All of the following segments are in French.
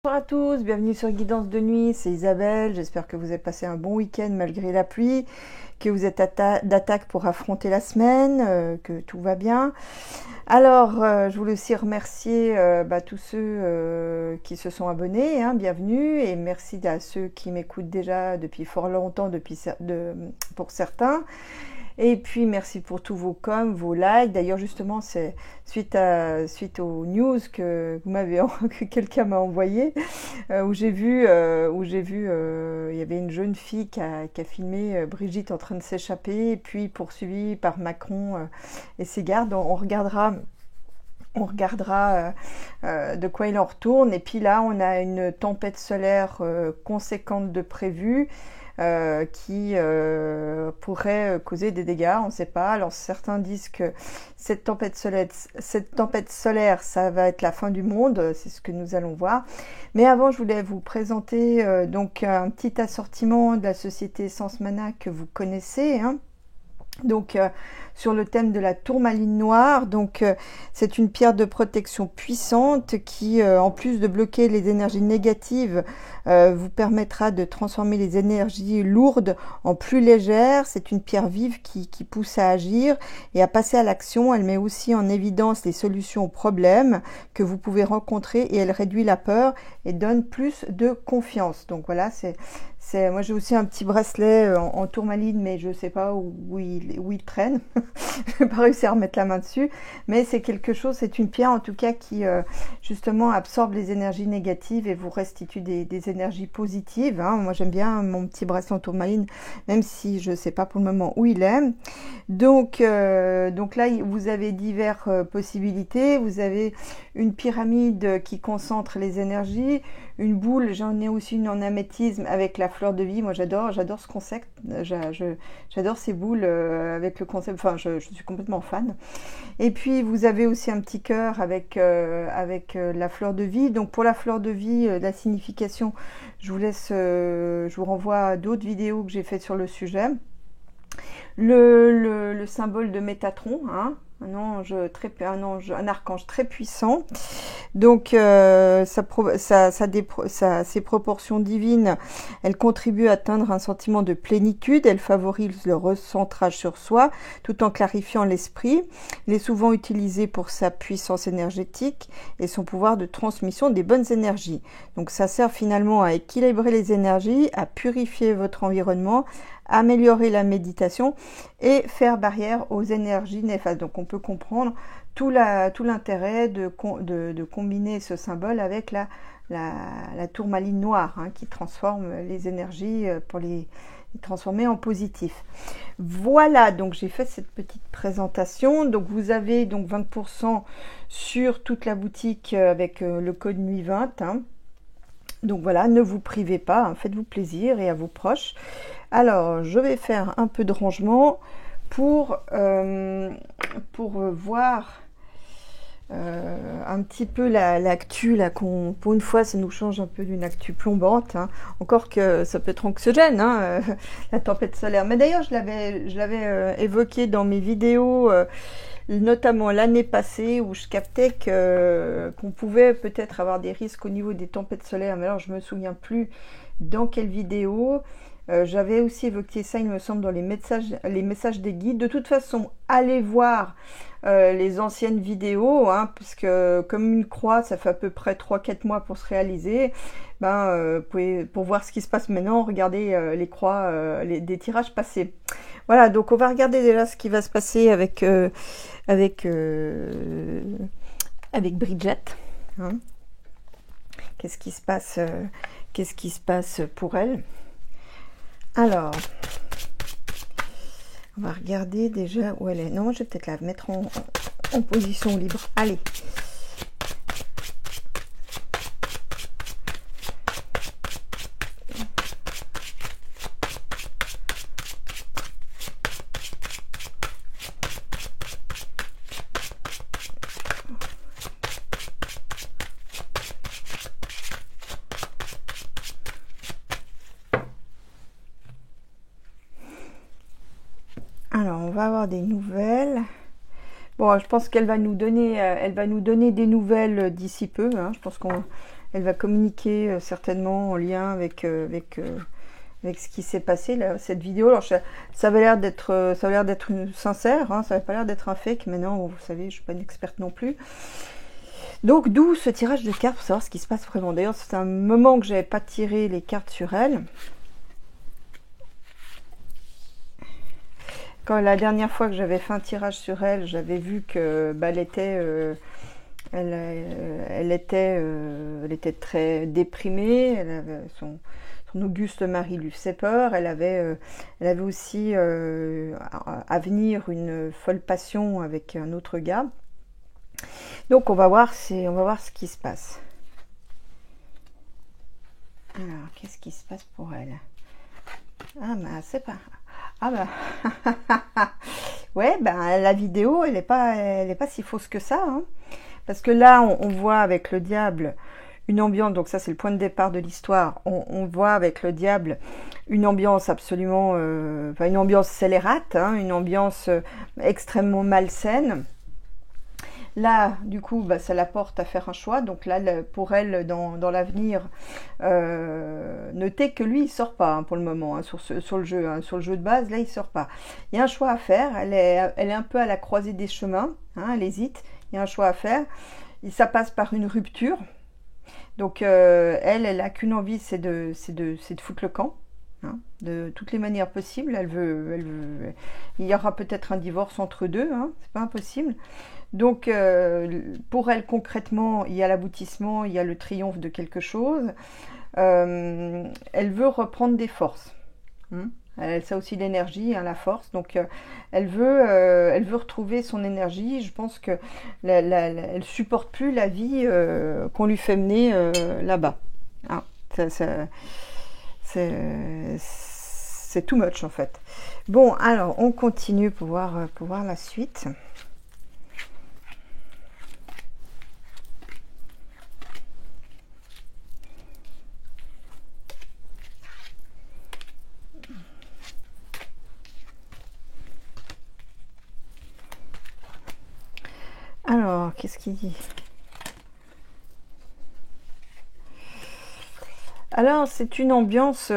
Bonjour à tous, bienvenue sur Guidance de nuit, c'est Isabelle, j'espère que vous avez passé un bon week-end malgré la pluie, que vous êtes d'attaque pour affronter la semaine, que tout va bien. Alors, je voulais aussi remercier tous ceux qui se sont abonnés, hein, bienvenue, et merci à ceux qui m'écoutent déjà depuis fort longtemps, pour certains. Et puis merci pour tous vos coms, vos likes. D'ailleurs justement c'est suite aux news que quelqu'un m'a envoyé, où j'ai vu il y avait une jeune fille qui a filmé Brigitte en train de s'échapper et puis poursuivie par Macron et ses gardes. On regardera de quoi il en retourne. Et puis là on a une tempête solaire conséquente de prévue. Qui pourrait causer des dégâts, on ne sait pas. Alors certains disent que cette tempête solaire, ça va être la fin du monde, c'est ce que nous allons voir. Mais avant, je voulais vous présenter donc un petit assortiment de la société Essence Mana que vous connaissez, hein. Donc sur le thème de la tourmaline noire, donc c'est une pierre de protection puissante qui en plus de bloquer les énergies négatives vous permettra de transformer les énergies lourdes en plus légères. C'est une pierre vive qui pousse à agir et à passer à l'action. Elle met aussi en évidence les solutions aux problèmes que vous pouvez rencontrer et elle réduit la peur et donne plus de confiance. Donc voilà, moi j'ai aussi un petit bracelet en tourmaline, mais je ne sais pas où il traîne. Je n'ai pas réussi à remettre la main dessus, mais c'est quelque chose, c'est une pierre en tout cas qui justement absorbe les énergies négatives et vous restitue des énergies positives, hein. Moi j'aime bien mon petit bracelet en tourmaline, même si je ne sais pas pour le moment où il est. Donc là vous avez diverses possibilités. Vous avez une pyramide qui concentre les énergies, une boule, j'en ai aussi une en améthyste avec la fleur de vie. Moi j'adore ce concept, j'adore ces boules avec le concept, enfin je suis complètement fan. Et puis vous avez aussi un petit cœur avec la fleur de vie. Donc pour la fleur de vie, la signification, je vous renvoie à d'autres vidéos que j'ai faites sur le sujet. Le symbole de Métatron, hein, un archange très puissant. Donc ses proportions divines, elles contribuent à atteindre un sentiment de plénitude. Elle favorise le recentrage sur soi tout en clarifiant l'esprit. Il est souvent utilisé pour sa puissance énergétique et son pouvoir de transmission des bonnes énergies. Donc ça sert finalement à équilibrer les énergies, à purifier votre environnement, améliorer la méditation et faire barrière aux énergies néfastes. Donc on peut comprendre tout l'intérêt de combiner ce symbole avec la tourmaline noire, hein, qui transforme les énergies pour les transformer en positif. Voilà, donc j'ai fait cette petite présentation. Donc vous avez donc 20% sur toute la boutique avec le code nuit 20, hein. Donc voilà, ne vous privez pas, hein, faites-vous plaisir et à vos proches. Alors, je vais faire un peu de rangement pour voir un petit peu l'actu, là, pour une fois, ça nous change un peu d'une actu plombante, hein. Encore que ça peut être anxiogène, hein, la tempête solaire. Mais d'ailleurs, je l'avais évoqué dans mes vidéos, notamment l'année passée, où je captais qu'on pouvait peut-être avoir des risques au niveau des tempêtes solaires. Mais alors, je me souviens plus dans quelle vidéo. J'avais aussi évoqué ça, il me semble, dans les messages des guides. De toute façon, allez voir les anciennes vidéos, hein, puisque comme une croix, ça fait à peu près 3-4 mois pour se réaliser. Pour voir ce qui se passe maintenant, regardez les croix des tirages passés. Voilà, donc on va regarder déjà ce qui va se passer avec Bridget, hein. Qu'est-ce qui se passe pour elle? Alors, on va regarder déjà où elle est. Non, je vais peut-être la mettre en position libre. Allez. Alors, on va avoir des nouvelles. Bon, je pense qu'elle va nous donner des nouvelles d'ici peu, hein. Je pense Elle va communiquer certainement en lien avec ce qui s'est passé là, cette vidéo. Alors ça avait l'air d'être sincère, hein, ça n'avait pas l'air d'être un fake. Maintenant, vous savez, je suis pas une experte non plus. Donc d'où ce tirage de cartes pour savoir ce qui se passe vraiment. D'ailleurs, c'est un moment que j'avais pas tiré les cartes sur elle. Quand la dernière fois que j'avais fait un tirage sur elle, j'avais vu que bah, elle était très déprimée. Elle avait son auguste mari lui faisait peur. Elle avait aussi à venir une folle passion avec un autre gars. Donc on va voir ce qui se passe. Alors qu'est-ce qui se passe pour elle? Ah bah c'est pas. Ah bah ouais, ben la vidéo elle est pas si fausse que ça, hein. Parce que là on voit avec le diable une ambiance, donc ça c'est le point de départ de l'histoire, on voit avec le diable une ambiance absolument, une ambiance scélérate, hein, une ambiance extrêmement malsaine. Là, du coup, bah, ça la porte à faire un choix. Donc là, pour elle, dans l'avenir, notez que lui, il sort pas hein, pour le moment hein, sur le jeu. Hein, sur le jeu de base, là, il sort pas. Il y a un choix à faire. Elle est un peu à la croisée des chemins. Hein, elle hésite. Il y a un choix à faire. Et ça passe par une rupture. Donc, elle a qu'une envie, c'est de foutre le camp. Hein, de toutes les manières possibles. Elle veut. Il y aura peut-être un divorce entre deux. Hein, c'est pas impossible. Donc, pour elle, concrètement, il y a l'aboutissement, il y a le triomphe de quelque chose. Elle veut reprendre des forces. Hein. Elle a aussi l'énergie, hein, la force. Donc, elle veut retrouver son énergie. Je pense que elle supporte plus la vie qu'on lui fait mener là-bas. Hein. C'est too much, en fait. Bon, alors, on continue pour voir la suite. Alors, qu'est-ce qu'il dit? Alors, c'est une ambiance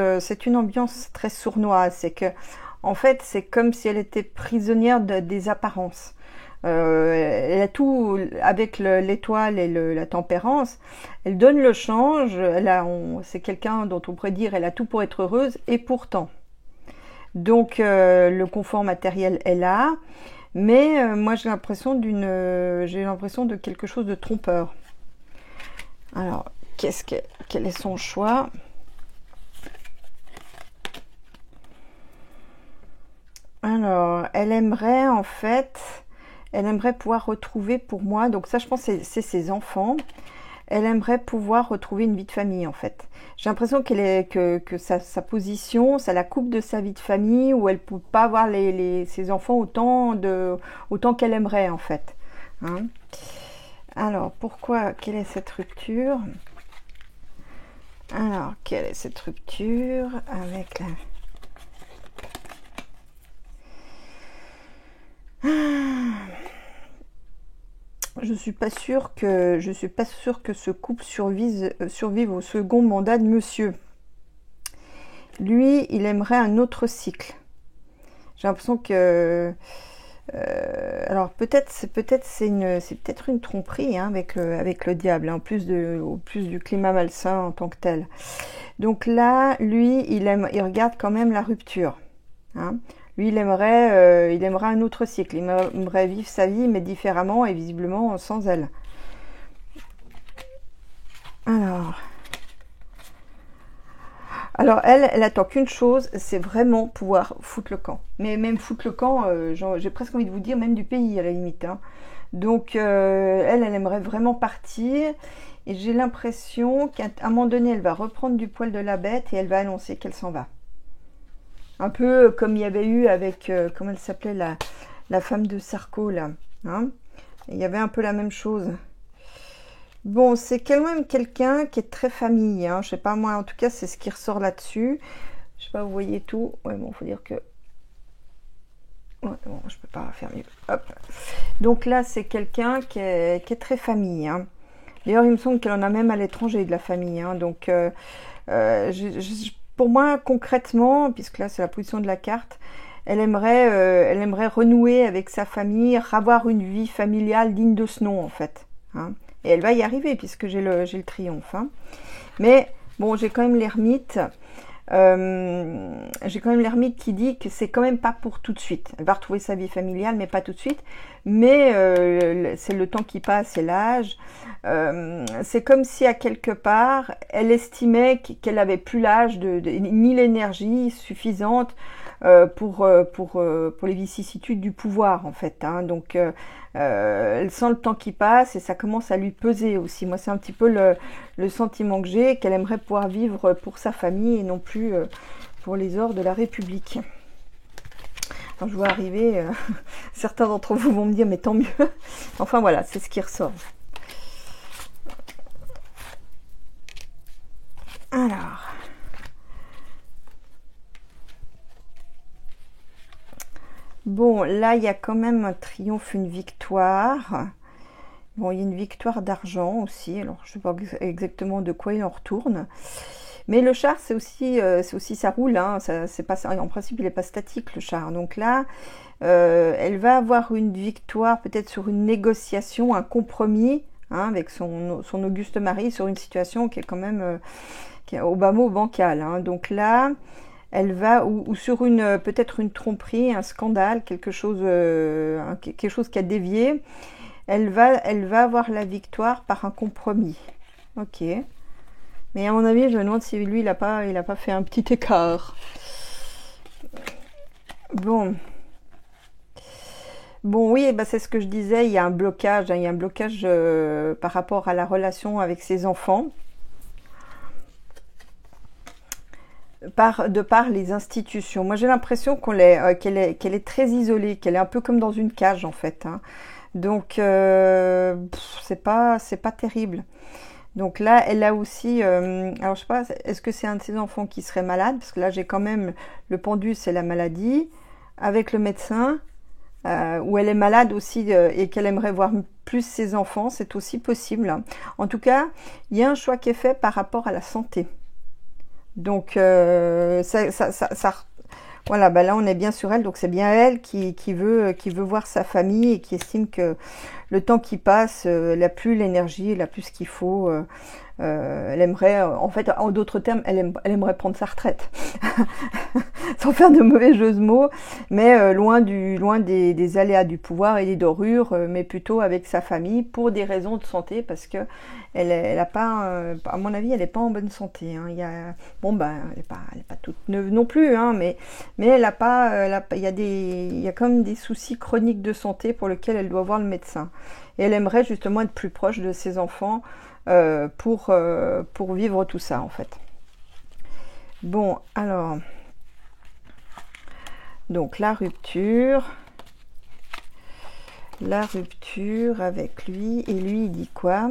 très sournoise. C'est que, en fait, c'est comme si elle était prisonnière des apparences. Elle a tout avec l'étoile et la tempérance. Elle donne le change. C'est quelqu'un dont on pourrait dire elle a tout pour être heureuse et pourtant. Donc, le confort matériel est là. Mais moi j'ai l'impression de quelque chose de trompeur. Alors, quel est son choix? Alors, elle aimerait pouvoir retrouver pour moi, donc ça je pense c'est ses enfants. Elle aimerait pouvoir retrouver une vie de famille en fait. J'ai l'impression que sa position, ça la coupe de sa vie de famille où elle ne peut pas avoir ses enfants autant qu'elle aimerait en fait. Hein. Alors quelle est cette rupture? Alors quelle est cette rupture avec Je suis pas sûre que ce couple survive au second mandat de monsieur. Lui, il aimerait un autre cycle. J'ai l'impression que alors peut-être c'est peut-être une tromperie hein, avec le diable, hein, en plus du climat malsain en tant que tel. Donc là, lui, il regarde quand même la rupture. Hein. Lui, il aimerait un autre cycle. Il aimerait vivre sa vie, mais différemment et visiblement sans elle. Alors elle attend qu'une chose, c'est vraiment pouvoir foutre le camp. Mais même foutre le camp, j'ai presque envie de vous dire, même du pays à la limite. Hein. Donc elle aimerait vraiment partir. Et j'ai l'impression qu'à un moment donné, elle va reprendre du poil de la bête et elle va annoncer qu'elle s'en va. Un peu comme il y avait eu avec, comment elle s'appelait, la femme de Sarko, là. Hein, il y avait un peu la même chose. Bon, c'est quand même quelqu'un qui est très famille. Hein, je sais pas, moi, en tout cas, c'est ce qui ressort là-dessus. Je sais pas, vous voyez tout. Ouais, bon, faut dire que... Ouais, bon, je peux pas faire mieux. Hop. Donc là, c'est quelqu'un qui est très famille. Hein. D'ailleurs, il me semble qu'elle en a même à l'étranger de la famille, hein. Donc, pour moi, concrètement, puisque là, c'est la position de la carte, elle aimerait renouer avec sa famille, avoir une vie familiale digne de ce nom, en fait, hein. Et elle va y arriver, puisque j'ai le triomphe, hein. Mais, bon, j'ai quand même l'ermite. J'ai quand même l'ermite qui dit que c'est quand même pas pour tout de suite. Elle va retrouver sa vie familiale, mais pas tout de suite. Mais c'est le temps qui passe, c'est l'âge. C'est comme si à quelque part, elle estimait qu'elle avait plus l'âge ni l'énergie suffisante pour les vicissitudes du pouvoir, en fait, hein. Donc, elle sent le temps qui passe et ça commence à lui peser aussi. Moi, c'est un petit peu le sentiment que j'ai, qu'elle aimerait pouvoir vivre pour sa famille et non plus pour les ors de la République. Alors, je vois arriver, certains d'entre vous vont me dire, mais tant mieux. Enfin voilà, c'est ce qui ressort. Alors, bon, là, il y a quand même un triomphe, une victoire. Bon, il y a une victoire d'argent aussi. Alors, je ne sais pas exactement de quoi il en retourne. Mais le char, c'est aussi ça roule, hein. C'est pas ça. En principe, il n'est pas statique, le char. Donc là, elle va avoir une victoire, peut-être sur une négociation, un compromis, hein, avec son auguste mari, sur une situation qui est quand même qui est au bas mot bancale, hein. Donc là, elle va, ou sur peut-être une tromperie, un scandale, quelque chose qui a dévié, elle va avoir la victoire par un compromis. Ok. Mais à mon avis, je me demande si lui, il a pas fait un petit écart. Bon. Bon, oui, bah, c'est ce que je disais, il y a un blocage, hein, il y a un blocage par rapport à la relation avec ses enfants. De par les institutions. Moi, j'ai l'impression qu'elle est très isolée, qu'elle est un peu comme dans une cage, en fait, hein. Donc, c'est pas terrible. Donc là, elle a aussi, alors je sais pas, est-ce que c'est un de ses enfants qui serait malade? Parce que là, j'ai quand même le pendu, c'est la maladie, avec le médecin, où elle est malade aussi et qu'elle aimerait voir plus ses enfants, c'est aussi possible, hein. En tout cas, il y a un choix qui est fait par rapport à la santé. Donc, voilà, bah là on est bien sur elle, donc c'est bien elle qui veut voir sa famille et qui estime que le temps qui passe, elle n'a plus l'énergie, elle n'a plus ce qu'il faut. Elle aimerait, en fait, en d'autres termes, elle aimerait prendre sa retraite, sans faire de mauvais jeux de mots, mais loin des aléas du pouvoir et des dorures, mais plutôt avec sa famille pour des raisons de santé, parce que elle a pas, à mon avis, elle n'est pas en bonne santé, hein. Bon ben, elle est pas toute neuve non plus, hein, mais elle a pas, il y a quand même des soucis chroniques de santé pour lesquels elle doit voir le médecin. Et elle aimerait justement être plus proche de ses enfants pour vivre tout ça, en fait. Bon, alors, donc la rupture avec lui, et lui il dit quoi?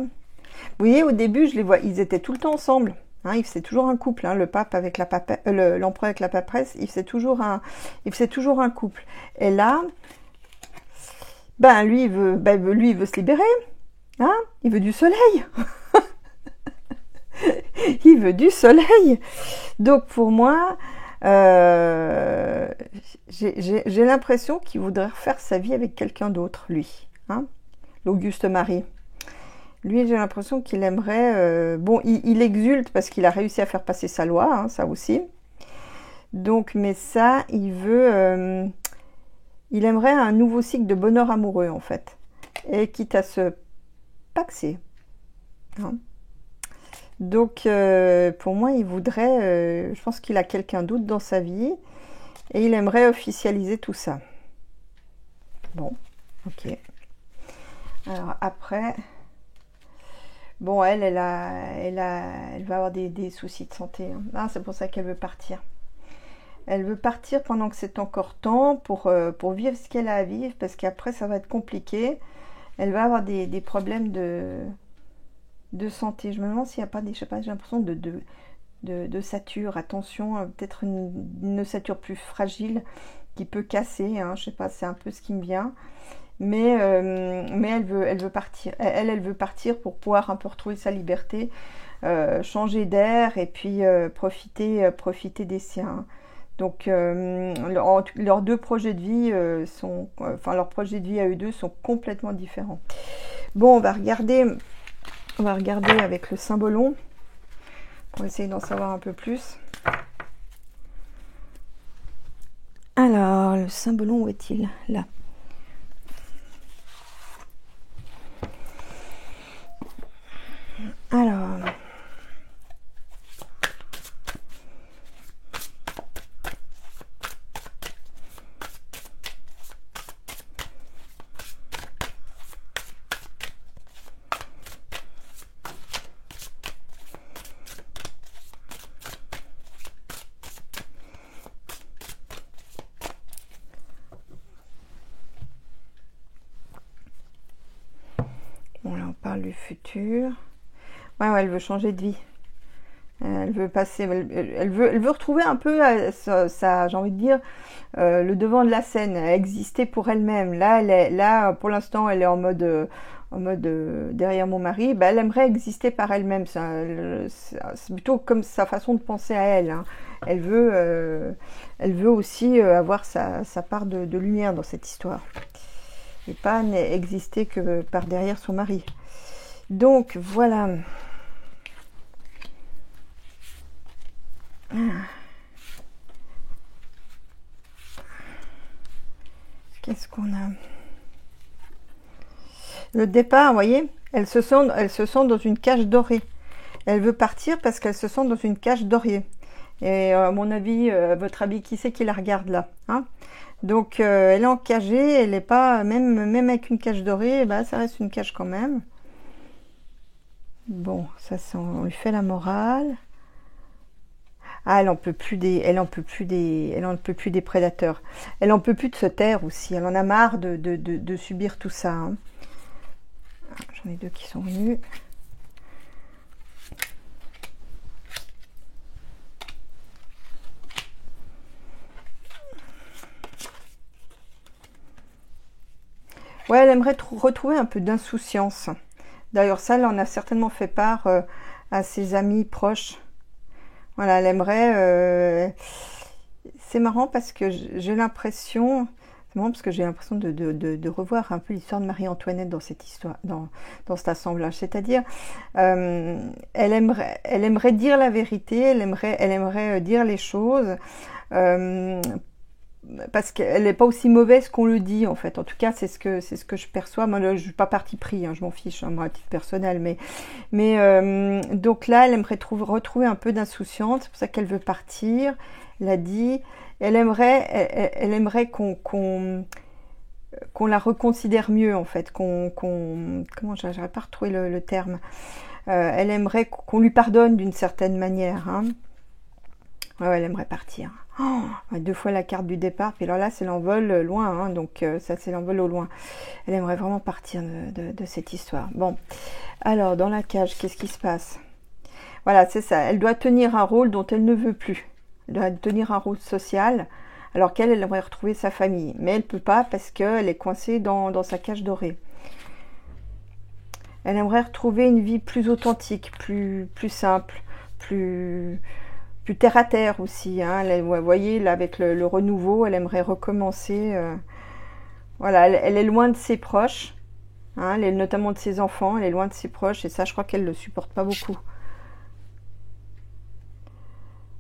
Vous voyez, au début je les vois, ils étaient tout le temps ensemble, hein, ils faisaient toujours un couple, hein, le pape avec l'empereur avec la paperesse, il faisait toujours un couple. Et là, ben lui il veut se libérer, hein, il veut du soleil. Il veut du soleil. Donc pour moi, j'ai l'impression qu'il voudrait refaire sa vie avec quelqu'un d'autre, lui, hein, l'Auguste Marie. Lui, j'ai l'impression qu'il aimerait... bon, il exulte parce qu'il a réussi à faire passer sa loi, hein, ça aussi. Donc, mais ça, il aimerait un nouveau cycle de bonheur amoureux, en fait. Et quitte à se paxer, hein. Donc, pour moi, il voudrait... je pense qu'il a quelqu'un d'autre dans sa vie. Et il aimerait officialiser tout ça. Bon, ok. Alors, après... Bon, elle va avoir des soucis de santé, hein. Ah, c'est pour ça qu'elle veut partir. Elle veut partir pendant que c'est encore temps pour vivre ce qu'elle a à vivre, parce qu'après, ça va être compliqué. Elle va avoir des problèmes de santé. Je me demande s'il n'y a pas je sais pas, j'ai l'impression de ossature. Attention, peut-être une ossature plus fragile qui peut casser, hein, je sais pas, c'est un peu ce qui me vient. mais elle veut partir. Elle veut partir pour pouvoir un peu retrouver sa liberté, changer d'air et puis profiter des siens. Donc leurs deux projets de vie leurs projets de vie à eux deux sont complètement différents. Bon, on va regarder avec le cymbolon pour essayer d'en savoir un peu plus. Alors, le cymbolon, où est-il? Là. Alors, bon, là on parle du futur. Ouais, elle veut changer de vie. Elle veut passer, elle veut retrouver un peu j'ai envie de dire, le devant de la scène, exister pour elle-même. Là, pour l'instant, elle est en mode derrière mon mari. Ben, elle aimerait exister par elle-même. C'est plutôt comme sa façon de penser à elle. Hein. Elle veut aussi avoir sa part de lumière dans cette histoire. Et pas exister que par derrière son mari. Donc, voilà. Qu'est-ce qu'on a? Le départ, vous voyez, elle se sent dans une cage dorée. Elle veut partir parce qu'elle se sent dans une cage dorée. Et à mon avis, votre avis, qui c'est qui la regarde là, hein? Donc elle est encagée, elle n'est pas, même avec une cage dorée, bah, ça reste une cage quand même. Bon, ça, on lui fait la morale. Ah, elle en peut plus elle en peut plus des prédateurs. Elle en peut plus de se taire aussi. Elle en a marre de subir tout ça. Hein. J'en ai deux qui sont venus. Ouais, elle aimerait retrouver un peu d'insouciance. D'ailleurs, ça, elle en a certainement fait part à ses amis proches. Voilà, elle aimerait... C'est marrant parce que j'ai l'impression... C'est marrant parce que j'ai l'impression de revoir un peu l'histoire de Marie-Antoinette dans cette histoire, dans cet assemblage. C'est-à-dire, elle aimerait dire la vérité, elle aimerait dire les choses, parce qu'elle n'est pas aussi mauvaise qu'on le dit, en fait. En tout cas, c'est ce que je perçois. Moi, je ne suis pas parti pris, hein, je m'en fiche, hein, moi, à titre personnel. Donc là, elle aimerait retrouver un peu d'insouciance. C'est pour ça qu'elle veut partir. Elle a dit. Elle aimerait qu'on la reconsidère mieux, en fait. Comment j'arrive pas à retrouver le terme. Elle aimerait qu'on lui pardonne d'une certaine manière. Hein. Ouais, elle aimerait partir. Oh, deux fois la carte du départ, puis alors là c'est l'envol loin, hein, donc ça c'est l'envol au loin. Elle aimerait vraiment partir de cette histoire. Bon, alors dans la cage, qu'est-ce qui se passe? Voilà, c'est ça, elle doit tenir un rôle dont elle ne veut plus. Elle doit tenir un rôle social, alors qu'elle aimerait retrouver sa famille. Mais elle ne peut pas parce qu'elle est coincée dans sa cage dorée. Elle aimerait retrouver une vie plus authentique, plus simple, plus terre à terre aussi, hein. Vous voyez, là, avec le renouveau, elle aimerait recommencer. Voilà, elle est loin de ses proches, hein, notamment de ses enfants, elle est loin de ses proches, et ça, je crois qu'elle ne le supporte pas beaucoup.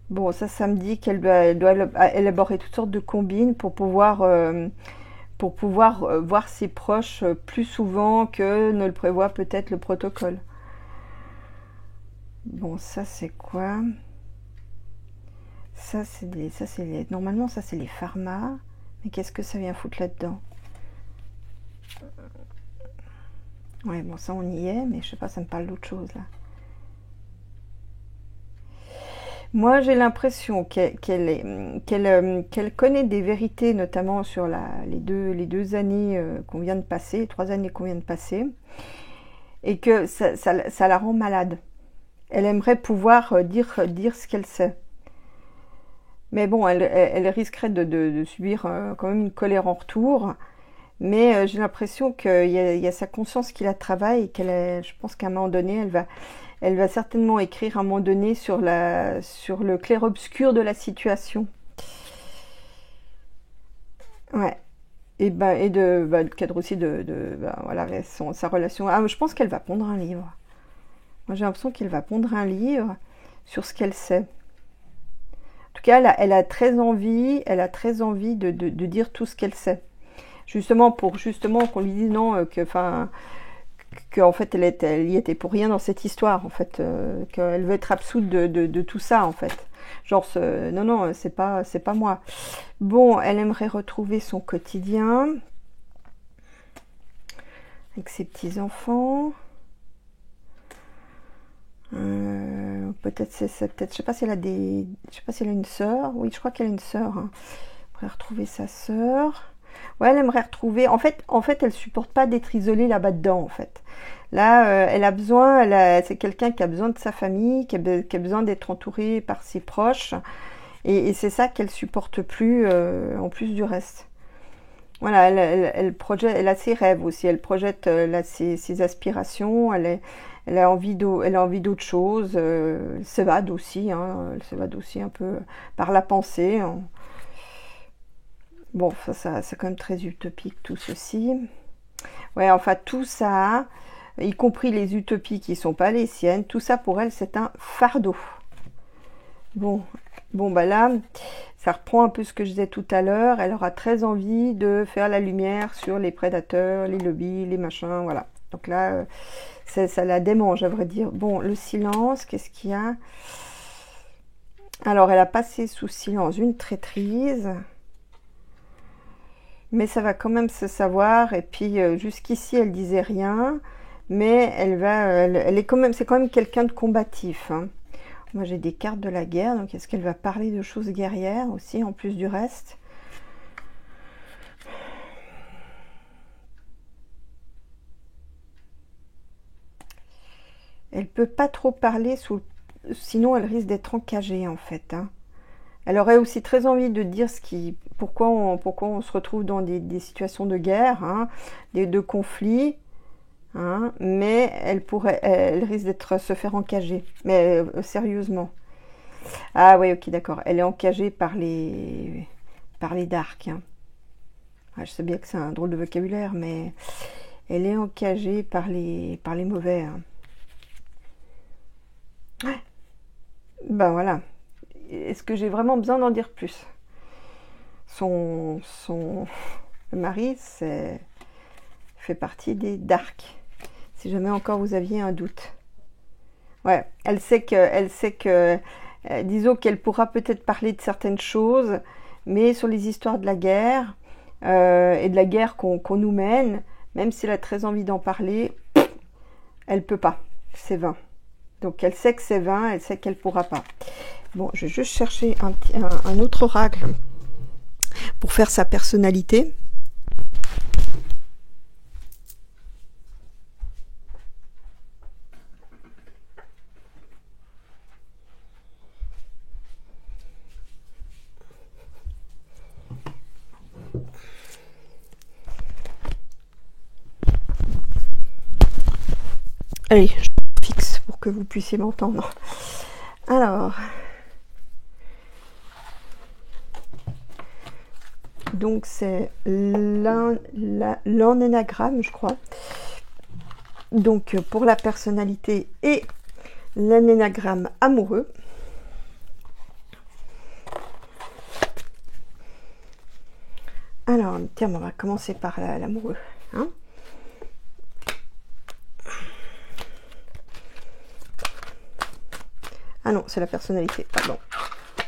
Bon, ça me dit qu'elle doit élaborer toutes sortes de combines pour pouvoir voir ses proches plus souvent que ne le prévoit peut-être le protocole. Bon, ça, c'est quoi ? Ça, normalement, ça, c'est les pharma. Mais qu'est-ce que ça vient foutre là-dedans? Ouais, bon, ça, on y est, mais je sais pas, ça me parle d'autre chose, là. Moi, j'ai l'impression qu'elle connaît des vérités, notamment sur les deux années qu'on vient de passer, 3 années qu'on vient de passer, et que ça la rend malade. Elle aimerait pouvoir dire ce qu'elle sait. Mais bon, elle risquerait de subir quand même une colère en retour. Mais j'ai l'impression qu'il y a sa conscience qui la travaille et je pense qu'à un moment donné, elle va certainement écrire à un moment donné sur le clair-obscur de la situation. Ouais. Le cadre aussi voilà, sa relation. Ah, je pense qu'elle va pondre un livre. Moi, j'ai l'impression qu'elle va pondre un livre sur ce qu'elle sait. En tout cas, elle a très envie de dire tout ce qu'elle sait. Justement, qu'on lui dise non, qu'en fait, elle y était pour rien dans cette histoire, en fait. Qu'elle veut être absoute de tout ça, en fait. Genre, non, c'est pas moi. Bon, elle aimerait retrouver son quotidien avec ses petits-enfants. Peut-être je sais pas si elle a une sœur. Oui, je crois qu'elle a une sœur. Hein. Elle pourrait retrouver sa sœur. Ouais, elle aimerait retrouver. En fait, elle supporte pas d'être isolée là-bas dedans, en fait. Là, elle a besoin. C'est quelqu'un qui a besoin de sa famille, qui a besoin d'être entourée par ses proches, et c'est ça qu'elle supporte plus, en plus du reste. Voilà, elle a ses rêves aussi. Elle projette ses aspirations. Elle a envie d'autre chose. Elle s'évade aussi. Hein, elle s'évade aussi un peu par la pensée. Hein. Bon, ça c'est quand même très utopique tout ceci. Ouais, enfin tout ça, y compris les utopies qui sont pas les siennes, tout ça pour elle c'est un fardeau. Bon, bah là, ça reprend un peu ce que je disais tout à l'heure. Elle aura très envie de faire la lumière sur les prédateurs, les lobbies, les machins, voilà. Donc là, ça la démange à vrai dire. Bon, le silence, qu'est-ce qu'il y a? Alors, elle a passé sous silence une traîtrise. Mais ça va quand même se savoir. Et puis jusqu'ici, elle disait rien, mais elle est quand même, c'est quand même quelqu'un de combatif. Hein. Moi, j'ai des cartes de la guerre, donc est-ce qu'elle va parler de choses guerrières aussi, en plus du reste? Elle peut pas trop parler, sinon elle risque d'être encagée en fait. Hein. Elle aurait aussi très envie de dire pourquoi on se retrouve dans des situations de guerre, hein, de conflits, hein, mais elle risque se faire encager, mais sérieusement. Ah oui, ok, d'accord. Elle est encagée par les darks. Hein. Ah, je sais bien que c'est un drôle de vocabulaire, mais elle est encagée par les mauvais. Hein. Ouais. Ben voilà. Est-ce que j'ai vraiment besoin d'en dire plus? Le mari, fait partie des darks. Si jamais encore vous aviez un doute. Ouais, elle sait que disons qu'elle pourra peut-être parler de certaines choses, mais sur les histoires de la guerre et de la guerre qu'on nous mène, même si elle a très envie d'en parler, elle peut pas. C'est vain. Donc elle sait que c'est vain, elle sait qu'elle pourra pas. Bon, je vais juste chercher un autre oracle pour faire sa personnalité. Allez, je fixe pour que vous puissiez m'entendre. Alors, donc c'est l'anénagramme, je crois. Donc pour la personnalité et l'anénagramme amoureux. Alors, tiens, on va commencer par l'amoureux. Hein. Ah non, c'est la personnalité, pardon.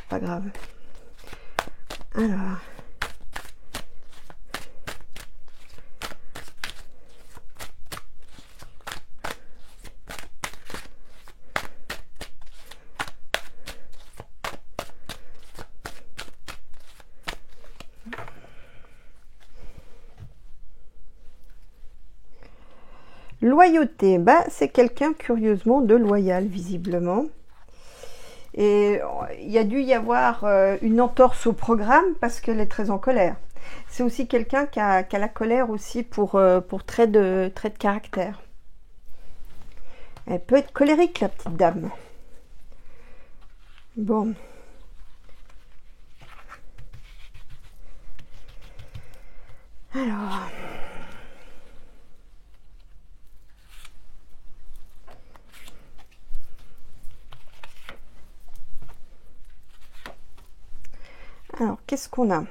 Pas grave. Alors. Loyauté, bah, c'est quelqu'un curieusement de loyal, visiblement. Et il y a dû y avoir une entorse au programme parce qu'elle est très en colère. C'est aussi quelqu'un qui a la colère aussi pour trait de caractère. Elle peut être colérique, la petite dame. Bon. Alors... Alors, qu'est-ce qu'on a?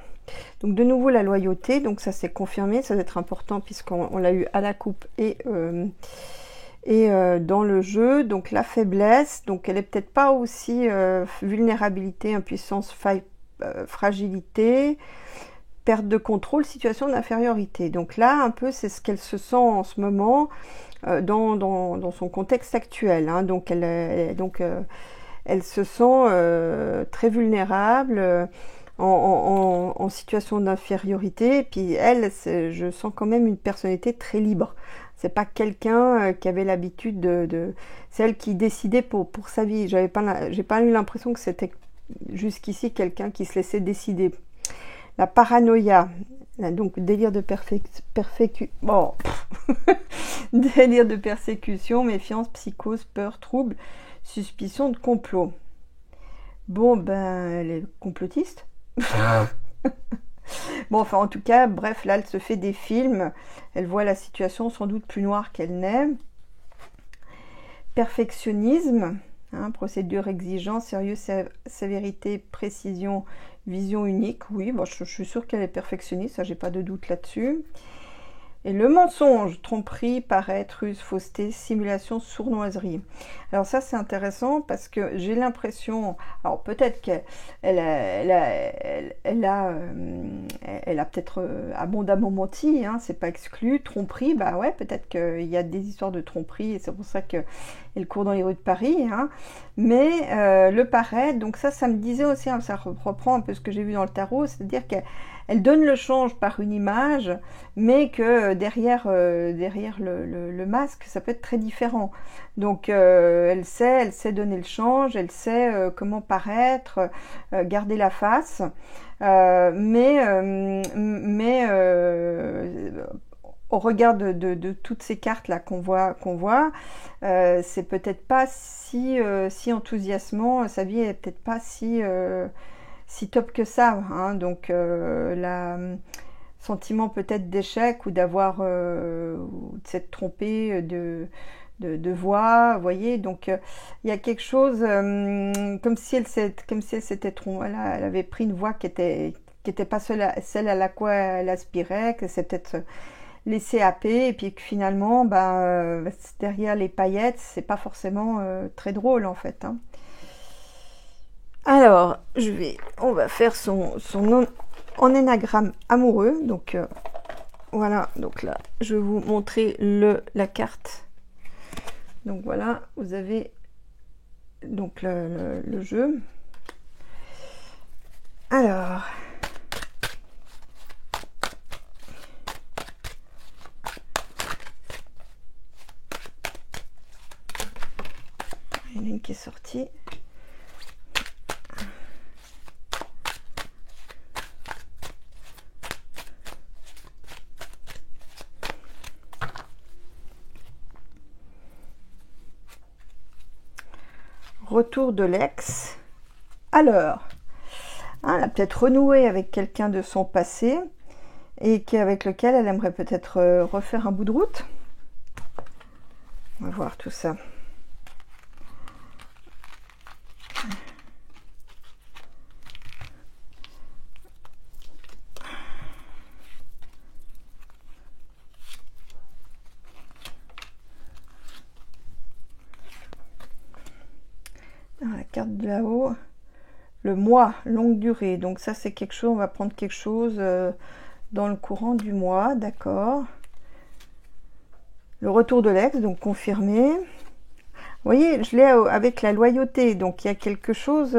Donc, de nouveau, la loyauté. Donc, ça, c'est confirmé. Ça va être important puisqu'on l'a eu à la coupe et dans le jeu. Donc, la faiblesse. Donc, elle est peut-être pas aussi vulnérabilité, impuissance, faille, fragilité, perte de contrôle, situation d'infériorité. Donc là, un peu, c'est ce qu'elle se sent en ce moment dans son contexte actuel. Hein. Donc, elle se sent très vulnérable. En situation d'infériorité, et puis elle, je sens quand même une personnalité très libre. C'est pas quelqu'un qui avait l'habitude c'est elle qui décidait pour sa vie. J'ai pas eu l'impression que c'était jusqu'ici quelqu'un qui se laissait décider. La paranoïa, donc délire de bon. Délire de persécution, méfiance, psychose, peur, trouble, suspicion de complot. Bon, ben, elle est complotiste. Bon, enfin, en tout cas, bref, là, elle se fait des films. Elle voit la situation sans doute plus noire qu'elle n'est. Perfectionnisme, hein, procédure exigeante, sérieux, sévérité, précision, vision unique. Oui, bon, je suis sûre qu'elle est perfectionniste, ça, j'ai pas de doute là-dessus. Et le mensonge, tromperie, paraître, ruse, fausseté, simulation, sournoiserie. Alors ça, c'est intéressant parce que j'ai l'impression... Alors peut-être qu'elle a peut-être abondamment menti, hein, c'est pas exclu. Tromperie, bah ouais, peut-être qu'il y a des histoires de tromperie et c'est pour ça qu'elle court dans les rues de Paris. Hein. Mais le paraître, donc ça me disait aussi, hein, ça reprend un peu ce que j'ai vu dans le tarot, c'est-à-dire qu'elle donne le change par une image, mais que derrière le masque, ça peut être très différent. Donc, elle sait donner le change, elle sait comment paraître, garder la face, mais au regard de toutes ces cartes là qu'on voit, c'est peut-être pas si enthousiasmant, sa vie est peut-être pas si top que ça, hein. Donc sentiment peut-être d'échec ou d'avoir de s'être trompé de voix, vous voyez. Donc il y a quelque chose comme si elle s'était trompée, elle avait pris une voie qui était pas celle à laquelle elle aspirait, que c'est peut-être laissé happer, et puis que finalement derrière les paillettes, c'est pas forcément très drôle en fait, hein. Alors, on va faire son en énagramme amoureux. Donc, voilà. Donc là, je vais vous montrer la carte. Donc voilà, vous avez donc le jeu. Alors, il y en a une qui est sortie. Retour de l'ex. Alors, hein, elle a peut-être renoué avec quelqu'un de son passé et avec lequel elle aimerait peut-être refaire un bout de route. On va voir tout ça. La carte de là-haut, le mois, longue durée. Donc ça, c'est quelque chose, on va prendre quelque chose dans le courant du mois, d'accord. Le retour de l'ex, donc confirmé. Vous voyez, je l'ai avec la loyauté. Donc il y a quelque chose,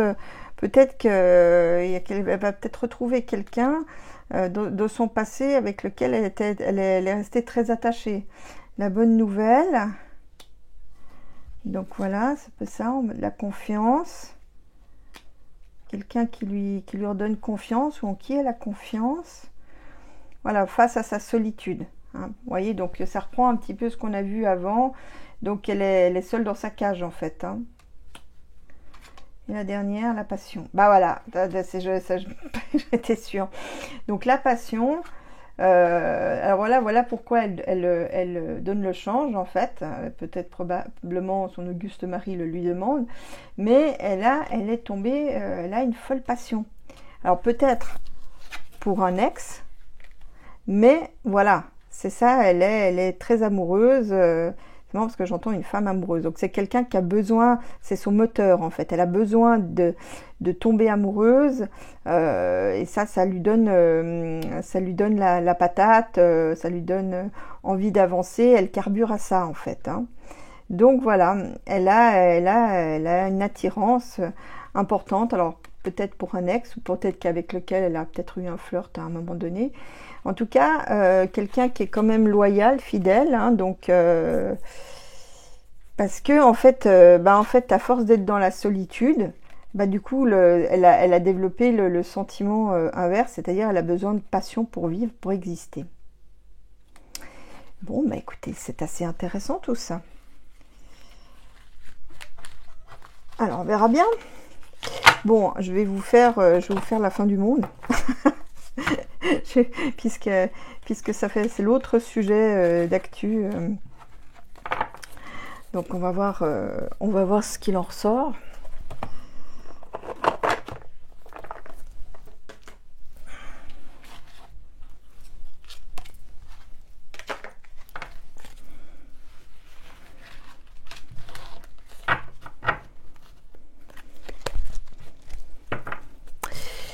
peut-être qu'elle va peut-être retrouver quelqu'un de son passé avec lequel elle est restée très attachée. La bonne nouvelle... Donc voilà, c'est un peu ça, la confiance. Quelqu'un qui lui redonne confiance ou en qui elle a confiance. Voilà, face à sa solitude. Hein. Vous voyez, donc ça reprend un petit peu ce qu'on a vu avant. Donc elle est seule dans sa cage en fait. Hein. Et la dernière, la passion. Bah voilà, j'étais sûre. Donc la passion, alors voilà pourquoi elle donne le change en fait. Peut-être probablement son Auguste Marie le lui demande. Mais elle est tombée, elle a une folle passion. Alors peut-être pour un ex, mais voilà, c'est ça, elle est très amoureuse. C'est marrant parce que j'entends une femme amoureuse. Donc c'est quelqu'un qui a besoin, c'est son moteur en fait. Elle a besoin de tomber amoureuse et ça lui donne la patate, ça lui donne envie d'avancer. Elle carbure à ça en fait. Hein. Donc voilà, elle a une attirance importante. Alors peut-être pour un ex ou peut-être qu'avec lequel elle a peut-être eu un flirt à un moment donné. En tout cas, quelqu'un qui est quand même loyal, fidèle, hein, donc parce que en fait, à force d'être dans la solitude, du coup, elle a développé le sentiment inverse, c'est-à-dire elle a besoin de passion pour vivre, pour exister. Bon, écoutez, c'est assez intéressant tout ça. Alors, on verra bien. Bon, je vais vous faire la fin du monde. puisque c'est l'autre sujet d'actu. Donc on va voir ce qu'il en ressort.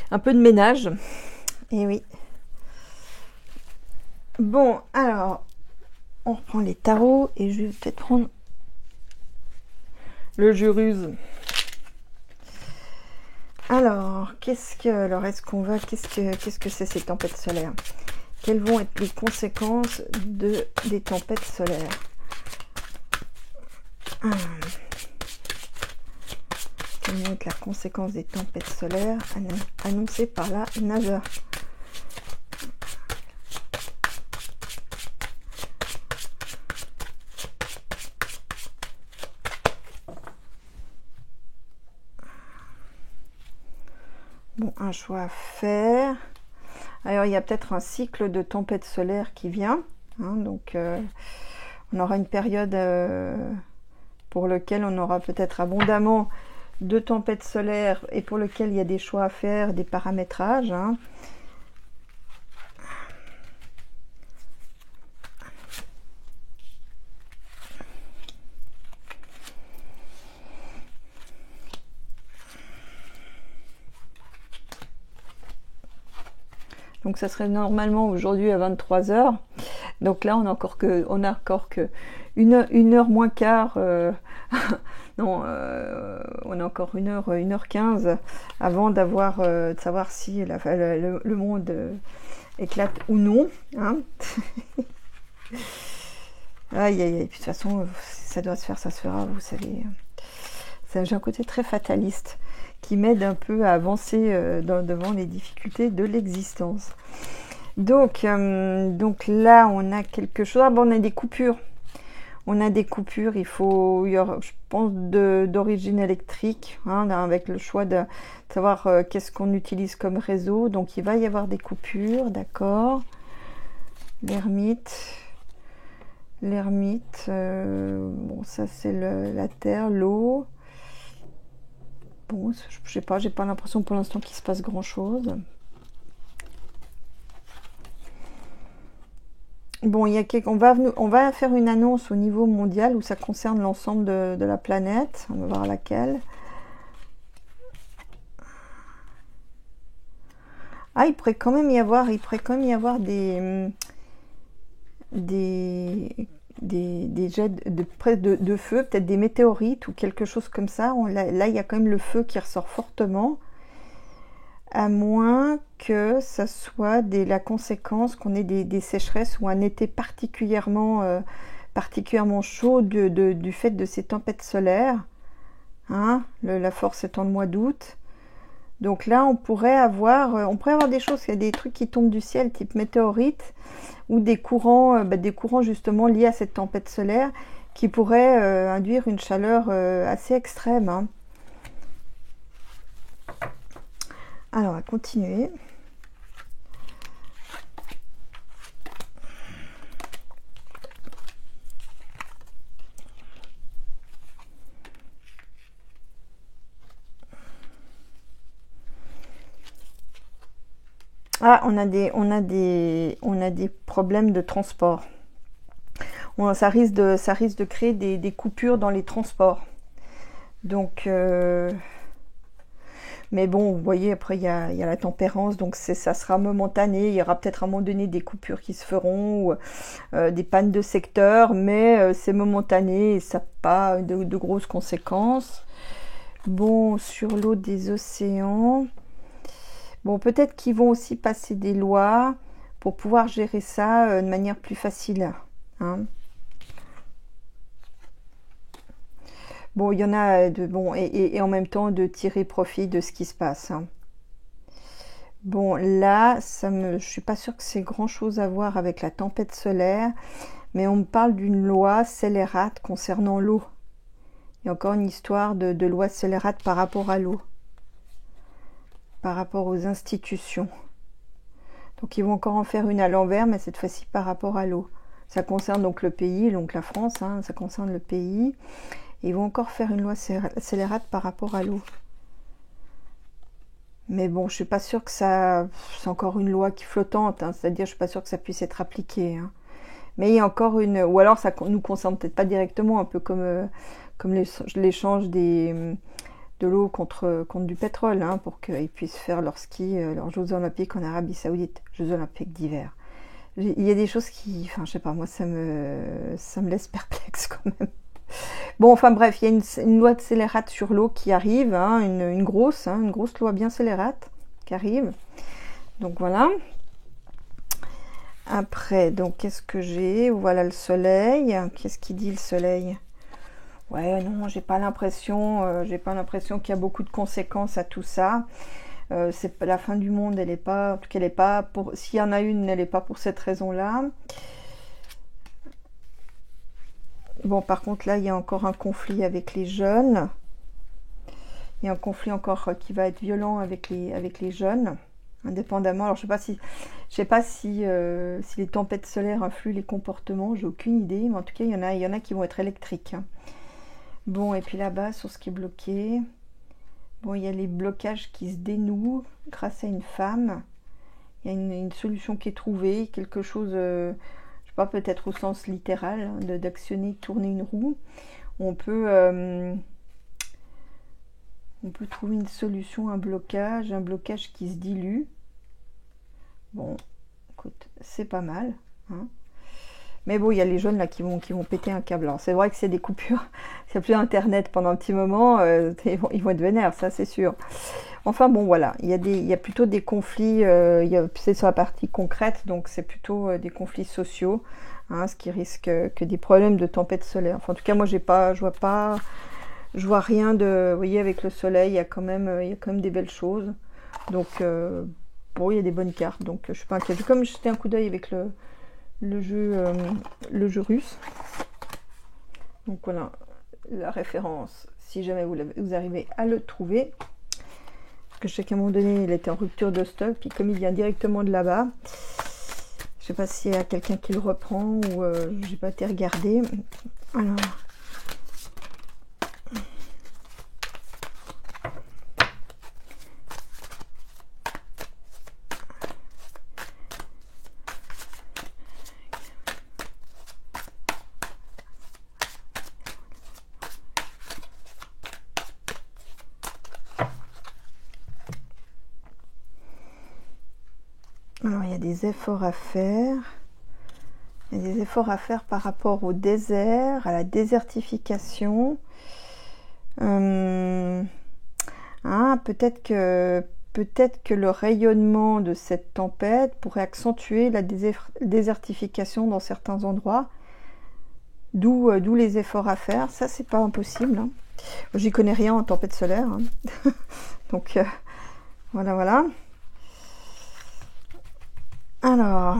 Un peu de ménage. Et oui. Bon, alors, on reprend les tarots et je vais peut-être prendre le Juruse. Alors, est-ce que c'est ces tempêtes solaires? Quelles vont être les conséquences des tempêtes solaires? Quelle vont être la conséquence des tempêtes solaires annoncées par la NASA? Bon, un choix à faire. Alors, il y a peut-être un cycle de tempête solaire qui vient. Hein, donc, on aura une période pour laquelle on aura peut-être abondamment de tempêtes solaires et pour lequel il y a des choix à faire, des paramétrages. Hein. Donc ça serait normalement aujourd'hui à 23h. Donc là on a encore que une heure moins quart. Non, on a encore 1h15 avant de savoir si le monde éclate ou non. Hein. Aïe, aïe, aïe. De toute façon, ça doit se faire, ça se fera, vous savez. J'ai un côté très fataliste qui m'aide un peu à avancer devant les difficultés de l'existence. Donc là, on a quelque chose. On a des coupures. On a des coupures. Il y aura, je pense, d'origine électrique, hein, avec le choix de savoir qu'est-ce qu'on utilise comme réseau. Donc il va y avoir des coupures, d'accord. L'ermite. Bon, ça c'est la terre, l'eau. Bon, je sais pas, j'ai pas l'impression pour l'instant qu'il se passe grand chose. Bon, on va faire une annonce au niveau mondial où ça concerne l'ensemble de la planète. On va voir laquelle. Ah, il pourrait quand même y avoir des jets de feu, peut-être des météorites ou quelque chose comme ça. Là, il y a quand même le feu qui ressort fortement, à moins que ça soit la conséquence qu'on ait des sécheresses ou un été particulièrement chaud du fait de ces tempêtes solaires. Hein, la force étant le mois d'août. Donc là, on pourrait avoir des choses, il y a des trucs qui tombent du ciel, type météorite, ou des courants justement liés à cette tempête solaire, qui pourraient induire une chaleur assez extrême, hein. Alors, on va continuer. Ah, on a des problèmes de transport. Ça risque de créer des coupures dans les transports. Donc, mais bon, vous voyez, après, il y a la tempérance, donc ça sera momentané. Il y aura peut-être à un moment donné des coupures qui se feront, ou des pannes de secteur, mais c'est momentané et ça n'a pas de grosses conséquences. Bon, sur l'eau des océans, bon, peut-être qu'ils vont aussi passer des lois pour pouvoir gérer ça de manière plus facile, hein. Bon, il y en a et en même temps de tirer profit de ce qui se passe, hein. Bon, là, je suis pas sûre que c'est grand-chose à voir avec la tempête solaire, mais on me parle d'une loi scélérate concernant l'eau. Il y a encore une histoire de loi scélérate par rapport à l'eau, par rapport aux institutions. Donc ils vont encore en faire une à l'envers, mais cette fois-ci par rapport à l'eau. Ça concerne donc le pays, donc la France, hein, ça concerne le pays. Et ils vont encore faire une loi scélérate par rapport à l'eau. Mais bon, je suis pas sûre que ça... C'est encore une loi qui est flottante, hein, c'est-à-dire je suis pas sûre que ça puisse être appliqué, hein. Mais il y a encore une... Ou alors ça nous concerne peut-être pas directement, un peu comme l'échange de l'eau contre du pétrole, hein, pour qu'ils puissent faire leur ski, leurs Jeux Olympiques en Arabie Saoudite, Jeux Olympiques d'hiver. Il y a des choses qui... Enfin, je sais pas, moi ça me laisse perplexe quand même. Bon, enfin bref, il y a une loi de scélérate sur l'eau qui arrive, hein, une grosse loi bien scélérate qui arrive. Donc voilà. Après, donc qu'est-ce que j'ai? Voilà le soleil. Qu'est-ce qu'il dit le soleil? Ouais, non, j'ai pas l'impression qu'il y a beaucoup de conséquences à tout ça. C'est la fin du monde, elle est pas, en tout cas, elle est pas pour. S'il y en a une, elle n'est pas pour cette raison-là. Bon, par contre, là, il y a encore un conflit avec les jeunes. Il y a un conflit encore qui va être violent avec les jeunes, indépendamment. Alors, je sais pas si les tempêtes solaires influent les comportements. J'ai aucune idée, mais en tout cas, il y en a qui vont être électriques, hein. Bon, et puis là-bas, sur ce qui est bloqué, bon, il y a les blocages qui se dénouent grâce à une femme. Il y a une solution qui est trouvée, quelque chose... pas peut-être au sens littéral, hein, d'actionner, tourner une roue. On peut trouver une solution, un blocage qui se dilue. Bon, écoute, c'est pas mal, hein. Mais bon, il y a les jeunes là qui vont péter un câble. Alors c'est vrai que c'est des coupures, s'il n'y a plus internet pendant un petit moment, ils vont être vénères, ça c'est sûr. Enfin bon, voilà, il y a plutôt des conflits, c'est sur la partie concrète, donc c'est plutôt des conflits sociaux, hein, ce qui risque que des problèmes de tempête solaire. Enfin, en tout cas, moi je vois rien de... Vous voyez, avec le soleil, il y a quand même des belles choses. Donc, bon, il y a des bonnes cartes, donc je suis pas inquiète. Comme je jetais un coup d'œil avec le jeu russe. Donc voilà, la référence, si jamais vous arrivez à le trouver. Parce que je sais qu'à un moment donné, il était en rupture de stock, puis comme il vient directement de là-bas, je sais pas s'il y a quelqu'un qui le reprend ou j'ai pas été regarder. Alors... Alors, il y a des efforts à faire. Il y a des efforts à faire par rapport au désert, à la désertification. Hein, peut-être que le rayonnement de cette tempête pourrait accentuer la désertification dans certains endroits. D'où les efforts à faire. Ça, c'est pas impossible, hein. J'y connais rien en tempête solaire, hein. Donc... Voilà, voilà. Alors...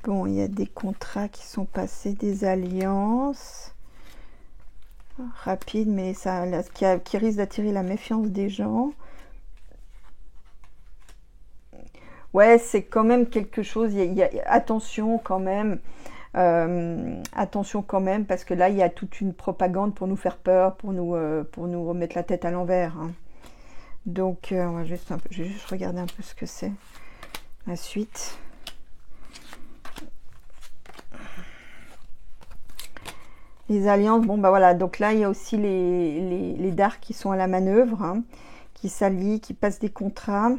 Bon, il y a des contrats qui sont passés, des alliances rapides, mais ça, qui risque d'attirer la méfiance des gens. Ouais, c'est quand même quelque chose, attention quand même. Attention quand même, parce que là, il y a toute une propagande pour nous faire peur, pour nous remettre la tête à l'envers. Hein. Donc, je vais juste regarder un peu ce que c'est, la suite. Les alliances, bon bah voilà, donc là il y a aussi les darks qui sont à la manœuvre, hein, qui s'allient, qui passent des contrats,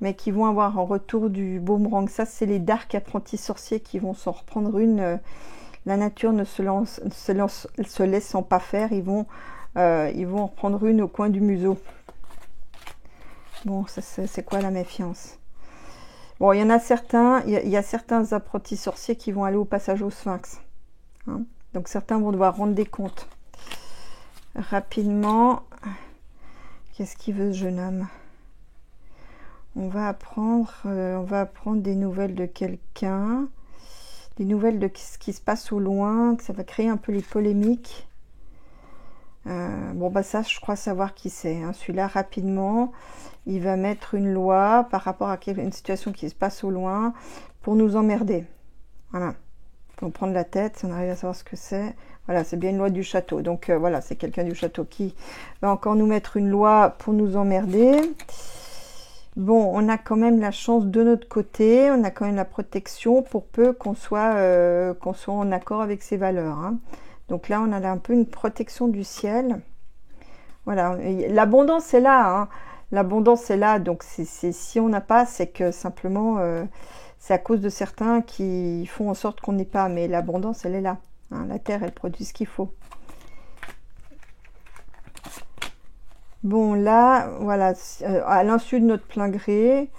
mais qui vont avoir en retour du boomerang. Ça c'est les darks apprentis sorciers qui vont s'en reprendre une. La nature ne se laissant pas faire, ils vont en reprendre une au coin du museau. Bon, ça c'est quoi la méfiance? Bon, il y en a certains, il y a certains apprentis sorciers qui vont aller au passage au sphinx. Hein. Donc certains vont devoir rendre des comptes. Rapidement, qu'est-ce qu'il veut ce jeune homme? On va apprendre des nouvelles de quelqu'un, des nouvelles de ce qui se passe au loin, que ça va créer un peu les polémiques. Bon bah ça, je crois savoir qui c'est. Hein. Celui-là, rapidement, il va mettre une loi par rapport à une situation qui se passe au loin pour nous emmerder. Voilà. Pour prendre la tête, si on arrive à savoir ce que c'est. Voilà, c'est bien une loi du château. Donc voilà, c'est quelqu'un du château qui va encore nous mettre une loi pour nous emmerder. Bon, on a quand même la chance de notre côté, on a quand même la protection pour peu qu'on soit en accord avec ses valeurs. Hein. Donc là, on a un peu une protection du ciel. Voilà, l'abondance est là. Hein. L'abondance est là, donc si on n'a pas, c'est que simplement... c'est à cause de certains qui font en sorte qu'on n'ait pas, mais l'abondance, elle est là. Hein, la terre, elle produit ce qu'il faut. Bon, là, voilà, à l'insu de notre plein gré,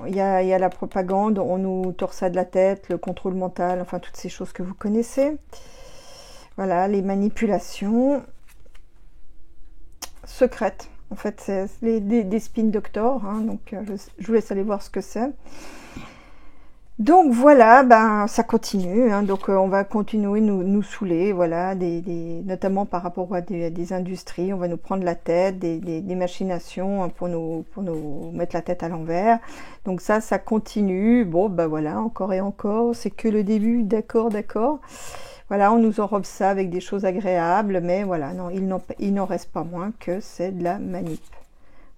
il y a la propagande, on nous torsade la tête, le contrôle mental, enfin, toutes ces choses que vous connaissez. Voilà, les manipulations secrètes. En fait, c'est des spin doctors, hein, donc je vous laisse aller voir ce que c'est. Donc voilà, ben ça continue, hein, donc on va continuer nous saouler, voilà, notamment par rapport à des industries, on va nous prendre la tête, des machinations hein, pour nous mettre la tête à l'envers. Donc ça continue, bon ben voilà, encore et encore, c'est que le début, d'accord. Voilà, on nous enrobe ça avec des choses agréables, mais voilà, non, il n'en reste pas moins que c'est de la manip.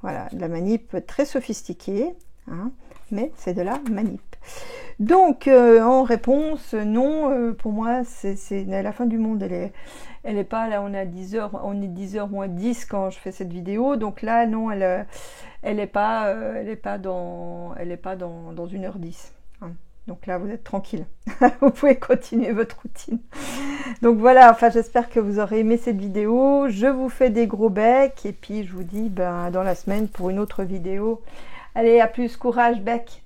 Voilà, de la manip très sophistiquée, hein, mais c'est de la manip. Donc, en réponse, non, pour moi, c'est la fin du monde. Elle est pas, là, on est 10h moins 10 quand je fais cette vidéo. Donc là, non, elle est pas dans 1h10. Hein. Donc là, vous êtes tranquille. Vous pouvez continuer votre routine. Donc voilà, enfin, j'espère que vous aurez aimé cette vidéo. Je vous fais des gros becs. Et puis, je vous dis, ben, dans la semaine pour une autre vidéo. Allez, à plus, courage, bec!